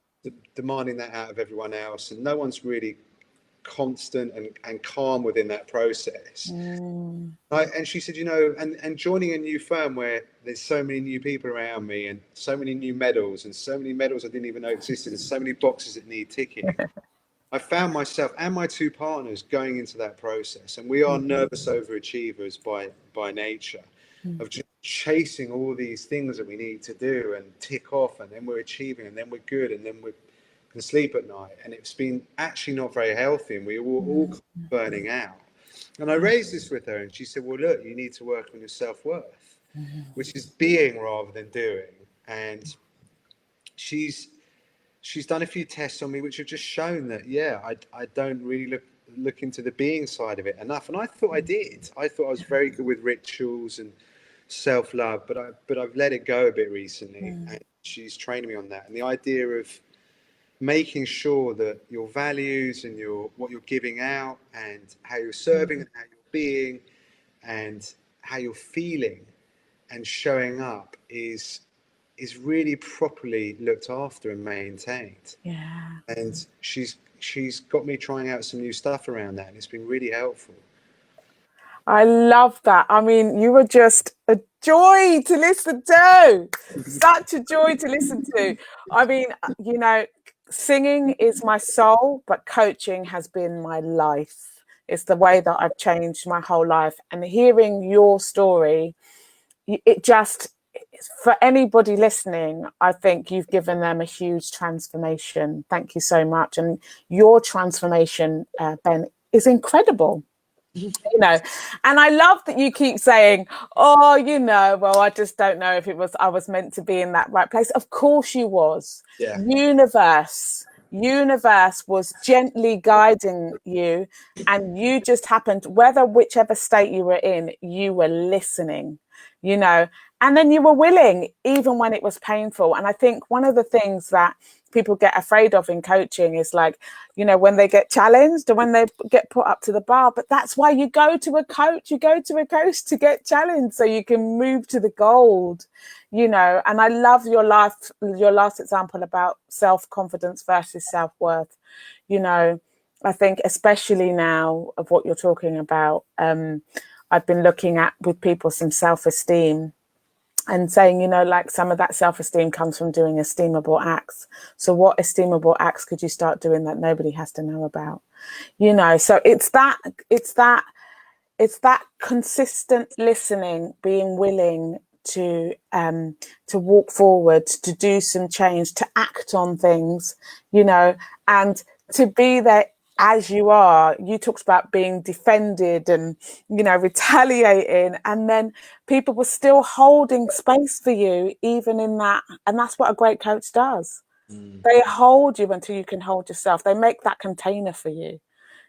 demanding that out of everyone else, and no one's really constant and calm within that process. And she said, and joining a new firm where there's so many new people around me, and so many new medals, and so many medals I didn't even know existed, and so many boxes that need ticking. I found myself and my 2 partners going into that process, and we are nervous overachievers by nature, of just chasing all these things that we need to do and tick off, and then we're achieving, and then we're good, and then we can sleep at night. And it's been actually not very healthy, and we were all burning out. And I raised this with her, and she said, well, look, you need to work on your self-worth, which is being rather than doing. And she's done a few tests on me, which have just shown that, I don't really look into the being side of it enough. And I thought I did. I thought I was very good with rituals and self-love, but I've let it go a bit recently. And she's trained me on that. And the idea of making sure that your values and what you're giving out, and how you're serving, and how you're being, and how you're feeling and showing up is really properly looked after and maintained. And she's got me trying out some new stuff around that, and it's been really helpful. I love that. I mean, you were just a joy to listen to. Such a joy to listen to. I mean, singing is my soul, but coaching has been my life. It's the way that I've changed my whole life. And hearing your story, for anybody listening, I think you've given them a huge transformation. Thank you so much. And your transformation, Ben, is incredible. You know, and I love that you keep saying, oh, you know, well, I just don't know if I was meant to be in that right place. Of course you was. Yeah. Universe was gently guiding you, and you just happened, whichever state you were in, you were listening, you know, and then you were willing, even when it was painful. And I think one of the things that people get afraid of in coaching is, like, you know, when they get challenged or when they get put up to the bar. But that's why you go to a coach, you go to a coach to get challenged so you can move to the gold, you know. And I love your last example about self-confidence versus self-worth. You know, I think especially now of what you're talking about, I've been looking at with people some self-esteem and saying, you know, like, some of that self-esteem comes from doing esteemable acts. So what esteemable acts could you start doing that nobody has to know about? You know, so it's that consistent listening, being willing to walk forward, to do some change, to act on things, you know, and to be there as you are. You talked about being defended and, you know, retaliating, and then people were still holding space for you even in that. And that's what a great coach does. They hold you until you can hold yourself. They make that container for you,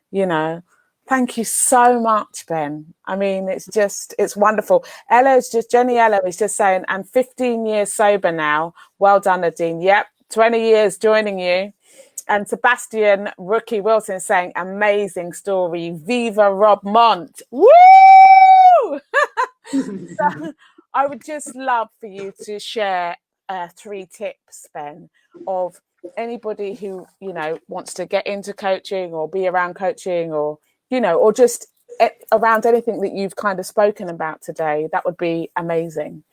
you know. Thank you so much, Ben. I mean, it's wonderful. Jenny Ella is just saying, I'm 15 years sober now. Well done, Nadine. Yep, 20 years joining you. And Sebastian Rookie Wilson is saying, amazing story. Viva Rob Mont. Woo! So I would just love for you to share 3 tips, Ben, of anybody who, you know, wants to get into coaching or be around coaching, or, you know, or just around anything that you've kind of spoken about today. That would be amazing.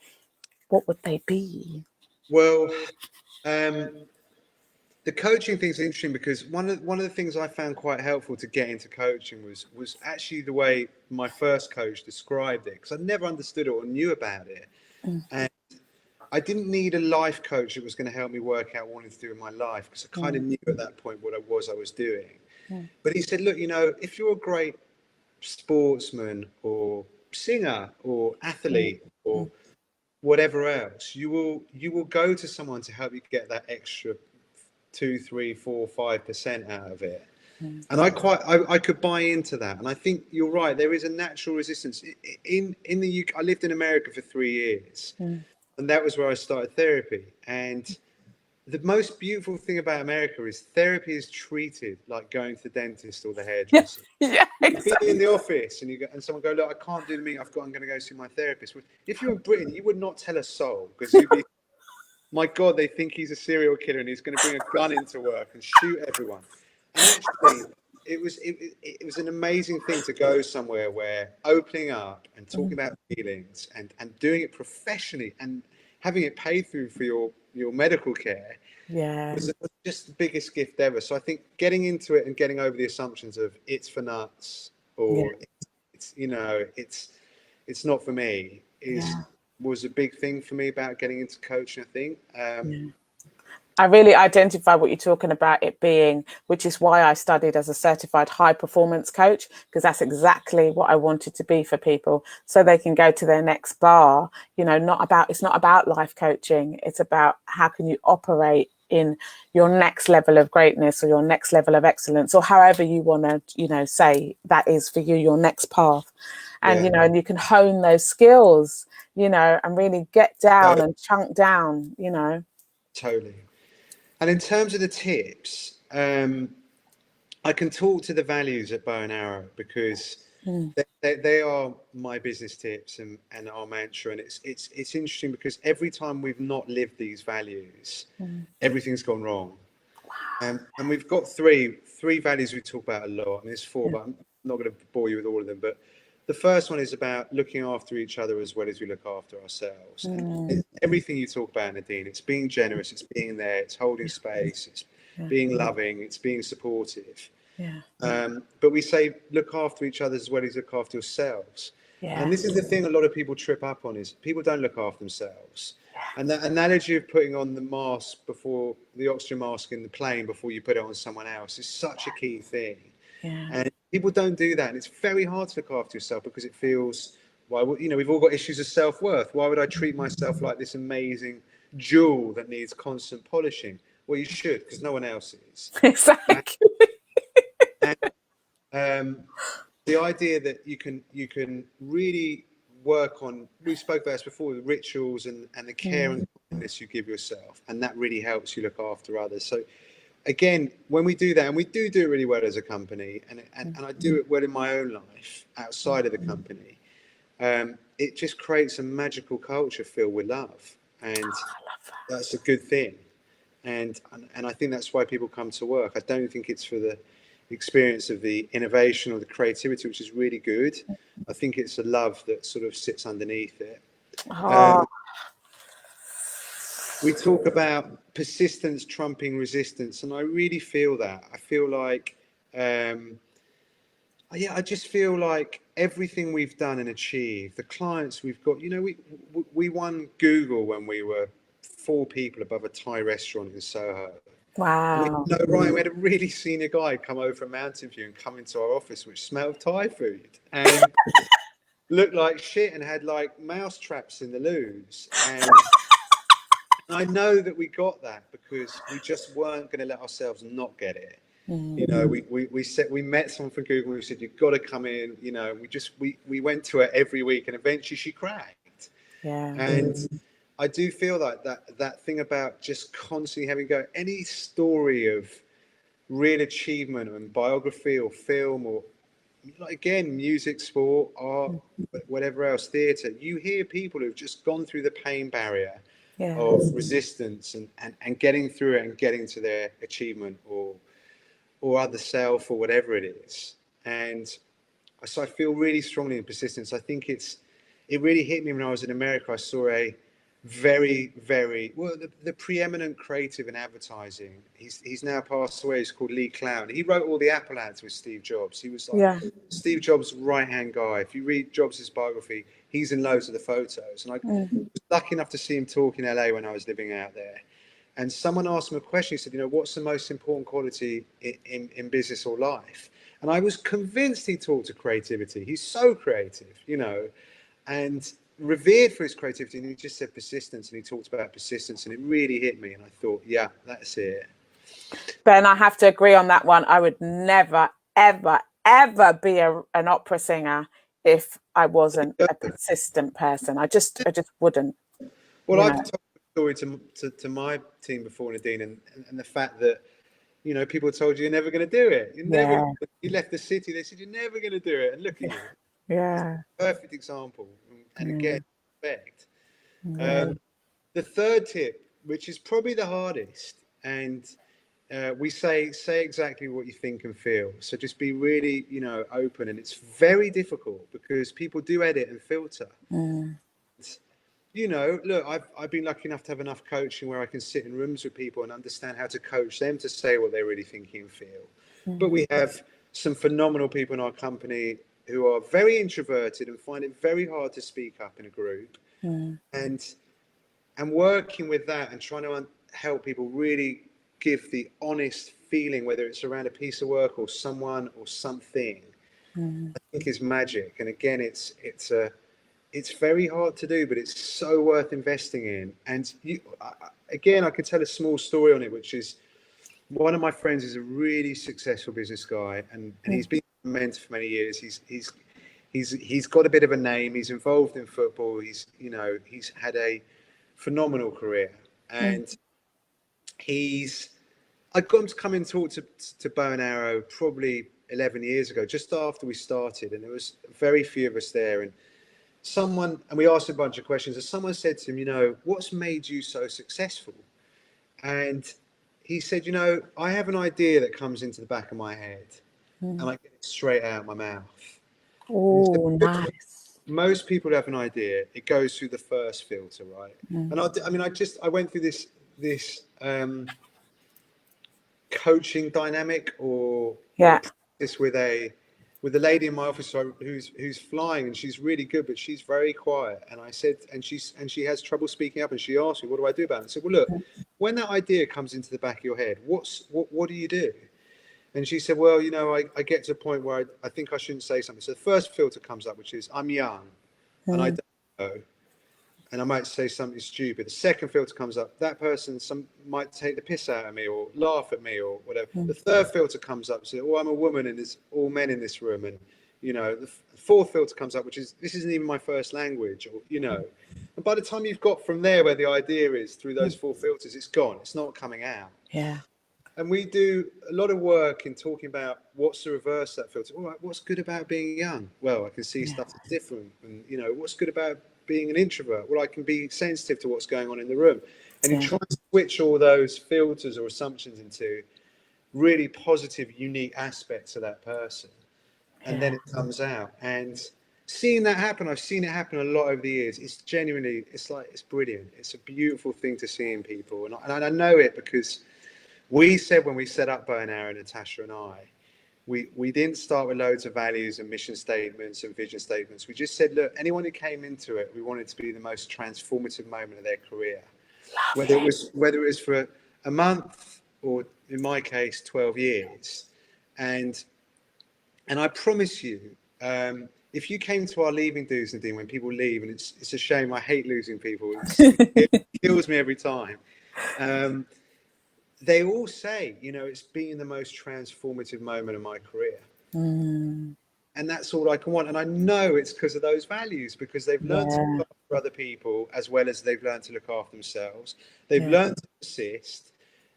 What would they be? Well, the coaching thing is interesting because one of the things I found quite helpful to get into coaching was actually the way my first coach described it, because I never understood it or knew about it. And I didn't need a life coach that was going to help me work out what I wanted to do in my life, because I kind of knew at that point what I was doing. But he said, look, you know, if you're a great sportsman or singer or athlete or whatever else, you will go to someone to help you get that extra 2, 3, 4, 5% out of it. And I could buy into that. And I think you're right. There is a natural resistance in the UK. I lived in America for 3 years, and that was where I started therapy. And the most beautiful thing about America is therapy is treated like going to the dentist or the hairdresser. Yeah, Exactly. In the office, and someone go, look, I can't do the meeting. I'm going to go see my therapist. If you're in Britain, you would not tell a soul, because you'd be, my God, they think he's a serial killer and he's going to bring a gun into work and shoot everyone. And actually, it was an amazing thing to go somewhere where opening up and talking about feelings and doing it professionally and having it paid through for your medical care was just the biggest gift ever. So I think getting into it and getting over the assumptions of it's for nuts or it's you know it's not for me was a big thing for me about getting into coaching, I think. I really identify what you're talking about it being, which is why I studied as a certified high performance coach, because that's exactly what I wanted to be for people, so they can go to their next bar. You know, it's not about life coaching. It's about how can you operate in your next level of greatness or your next level of excellence, or however you want to, you know, say that is for you, your next path. And, you know, and you can hone those skills, you know, and really get down and chunk down, you know. Totally. And in terms of the tips, I can talk to the values at Bow&Arrow because they are my business tips and our mantra. And it's interesting because every time we've not lived these values, everything's gone wrong. And we've got three values we talk about a lot. I mean, there's 4, but I'm not going to bore you with all of them. But the first one is about looking after each other as well as we look after ourselves. And everything you talk about, Nadine, it's being generous, it's being there, it's holding space, it's being loving, it's being supportive. But we say look after each other as well as look after yourselves. And this is the thing a lot of people trip up on, is people don't look after themselves. And that analogy of putting on the mask before the oxygen mask in the plane before you put it on someone else is such a key thing. And people don't do that. And it's very hard to look after yourself because it feels, well, you know, we've all got issues of self-worth. Why would I treat myself like this amazing jewel that needs constant polishing? Well, you should, because no one else is. Exactly. And the idea that you can really work on, we spoke about this before, the rituals and the care and kindness you give yourself, and that really helps you look after others. So again, when we do that, and we do it really well as a company, and I do it well in my own life outside of the company, it just creates a magical culture filled with love, and that's a good thing. And I think that's why people come to work. I don't think it's for the experience of the innovation or the creativity, which is really good. I think it's a love that sort of sits underneath it. We talk about persistence trumping resistance, and I really feel that. I feel like, I just feel like everything we've done and achieved, the clients we've got, you know, we won Google when we were 4 people above a Thai restaurant in Soho. Wow. We had a really senior guy come over from Mountain View and come into our office, which smelled of Thai food and looked like shit and had like mouse traps in the loos. And I know that we got that because we just weren't going to let ourselves not get it. You know, we met someone from Google. We said, you've got to come in. You know, we went to her every week, and eventually she cracked. And I do feel like that thing about just constantly having go, any story of real achievement and biography or film or, like, again, music, sport, art, whatever else, theatre, you hear people who've just gone through the pain barrier of resistance and getting through it and getting to their achievement or other self or whatever it is. And so I feel really strongly in persistence. I think it really hit me when I was in America. I saw a very, very well, the preeminent creative in advertising. He's now passed away. He's called Lee Clown. He wrote all the Apple ads with Steve Jobs. He was like Steve Jobs' right-hand guy. If you read Jobs' biography, he's in loads of the photos. And I was lucky enough to see him talk in LA when I was living out there. And someone asked him a question. He said, you know, what's the most important quality in business or life? And I was convinced he talked to creativity. He's so creative, you know, and revered for his creativity. And he just said persistence, and he talked about persistence, and it really hit me. And I thought, yeah, that's it. Ben, I have to agree on that one. I would never, ever, ever be an opera singer if I wasn't a persistent person. I just wouldn't. Well, I've told the story to my team before, Nadine, and the fact that, you know, people told you you're never going to do it. You left the city. They said you're never going to do it, and look at you. Yeah. Perfect example. And again, respect. The third tip, which is probably the hardest, and we say exactly what you think and feel. So just be really, you know, open. And it's very difficult because people do edit and filter. You know, look, I've been lucky enough to have enough coaching where I can sit in rooms with people and understand how to coach them to say what they're really thinking and feel. But we have some phenomenal people in our company who are very introverted and find it very hard to speak up in a group. And working with that and trying to help people really give the honest feeling, whether it's around a piece of work or someone or something, I think is magic. And again, it's very hard to do, but it's so worth investing in. And I could tell a small story on it, which is one of my friends is a really successful business guy, and he's been a mentor for many years. He's got a bit of a name. He's involved in football. He's had a phenomenal career, and I got him to come and talk to Bow&Arrow probably 11 years ago, just after we started, and there was very few of us there. And we asked a bunch of questions, and someone said to him, you know, what's made you so successful? And he said, you know, I have an idea that comes into the back of my head, and I get it straight out my mouth. Oh, nice. Most people have an idea. It goes through the first filter, right? And I went through this coaching dynamic or practice with a with a lady in my office who's flying, and she's really good, but she's very quiet. And I said, and she has trouble speaking up, and she asked me, what do I do about it? I said, well, look, when that idea comes into the back of your head, what do you do? And she said, well, you know, I get to a point where I think I shouldn't say something. So the first filter comes up, which is I'm young and I don't know, and I might say something stupid. The second filter comes up, that person might take the piss out of me or laugh at me or whatever. The third filter comes up, so, oh, I'm a woman and there's all men in this room. And, you know, the fourth filter comes up, which is, this isn't even my first language, or, you know. And by the time you've got from there where the idea is through those four filters, it's gone. It's not coming out. Yeah. And we do a lot of work in talking about what's to reverse that filter. All right, what's good about being young? Well, I can see stuff that's different. And, you know, what's good about being an introvert? Well, I can be sensitive to what's going on in the room. And you try and switch all those filters or assumptions into really positive, unique aspects of that person. And then it comes out. And seeing that happen, I've seen it happen a lot over the years. It's genuinely, it's brilliant. It's a beautiful thing to see in people. And I know it because we said when we set up Bow&Arrow, Natasha and I, we didn't start with loads of values and mission statements and vision statements. We just said, look, anyone who came into it, we wanted to be the most transformative moment of their career. Whether it was for a month or, in my case, 12 years. And I promise you, if you came to our leaving dues, Nadine, when people leave, and it's a shame, I hate losing people. It kills me every time. They all say, you know, it's been the most transformative moment of my career. And that's all I can want. And I know it's because of those values, because they've learned to look after other people as well as they've learned to look after themselves. They've learned to persist,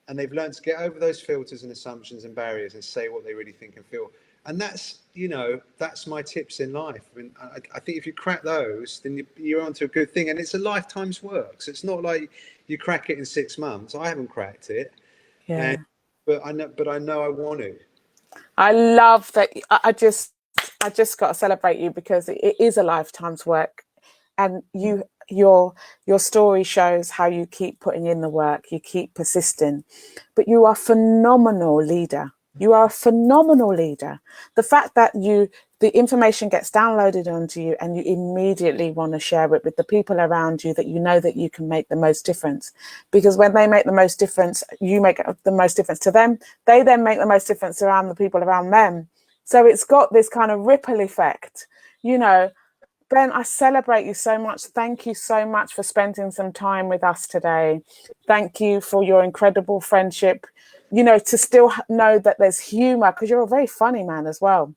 and they've learned to get over those filters and assumptions and barriers and say what they really think and feel. And that's, you know, that's my tips in life. I mean, I think if you crack those, then you're onto a good thing. And it's a lifetime's work. So it's not like you crack it in 6 months. I haven't cracked it. But I know I want to. I love that. I just got to celebrate you, because it is a lifetime's work, and your story shows how you keep putting in the work, you keep persisting, but you are a phenomenal leader. You are a phenomenal leader. The fact that the information gets downloaded onto you and you immediately want to share it with the people around you that you know that you can make the most difference. Because when they make the most difference, you make the most difference to them. They then make the most difference around the people around them. So it's got this kind of ripple effect. You know, Ben, I celebrate you so much. Thank you so much for spending some time with us today. Thank you for your incredible friendship. You know, to still know that there's humor, because you're a very funny man as well.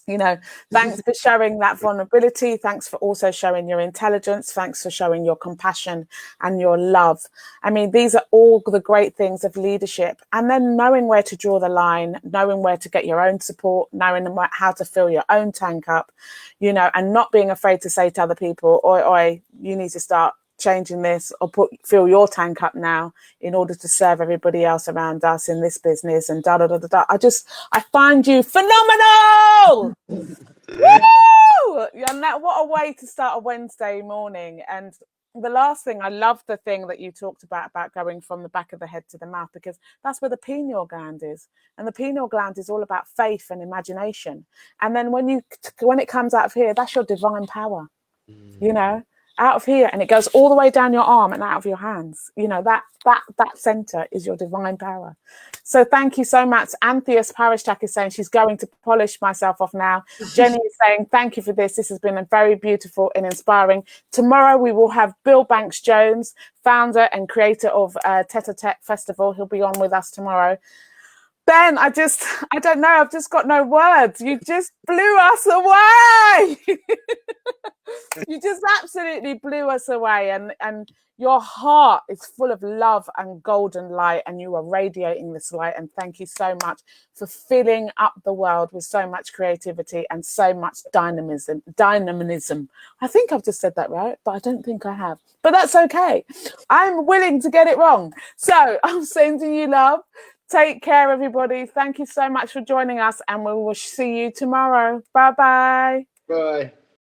You know, thanks for showing that vulnerability. Thanks for also showing your intelligence. Thanks for showing your compassion and your love. I mean, these are all the great things of leadership. And then knowing where to draw the line, knowing where to get your own support, knowing how to fill your own tank up, you know, and not being afraid to say to other people, oi, you need to start changing this, or fill your tank up now in order to serve everybody else around us in this business, and I find you phenomenal. Woo! And what a way to start a Wednesday morning. And the last thing, I love the thing that you talked about going from the back of the head to the mouth, because that's where the pineal gland is, and the pineal gland is all about faith and imagination. And then when it comes out of here, that's your divine power, you know, out of here, and it goes all the way down your arm and out of your hands. You know, that center is your divine power. So thank you so much. Antheus Parishtak is saying she's going to polish myself off now. Jenny is saying thank you for this. This has been very beautiful and inspiring. Tomorrow we will have Bill Banks-Jones, founder and creator of Tete a Tete Festival. He'll be on with us tomorrow. Ben, I don't know. I've just got no words. You just blew us away. You just absolutely blew us away. And your heart is full of love and golden light, and you are radiating this light. And thank you so much for filling up the world with so much creativity and so much dynamism. I think I've just said that right, but I don't think I have. But that's okay. I'm willing to get it wrong. So I'm sending you love. Take care, everybody. Thank you so much for joining us, and we will see you tomorrow. Bye-bye. Bye.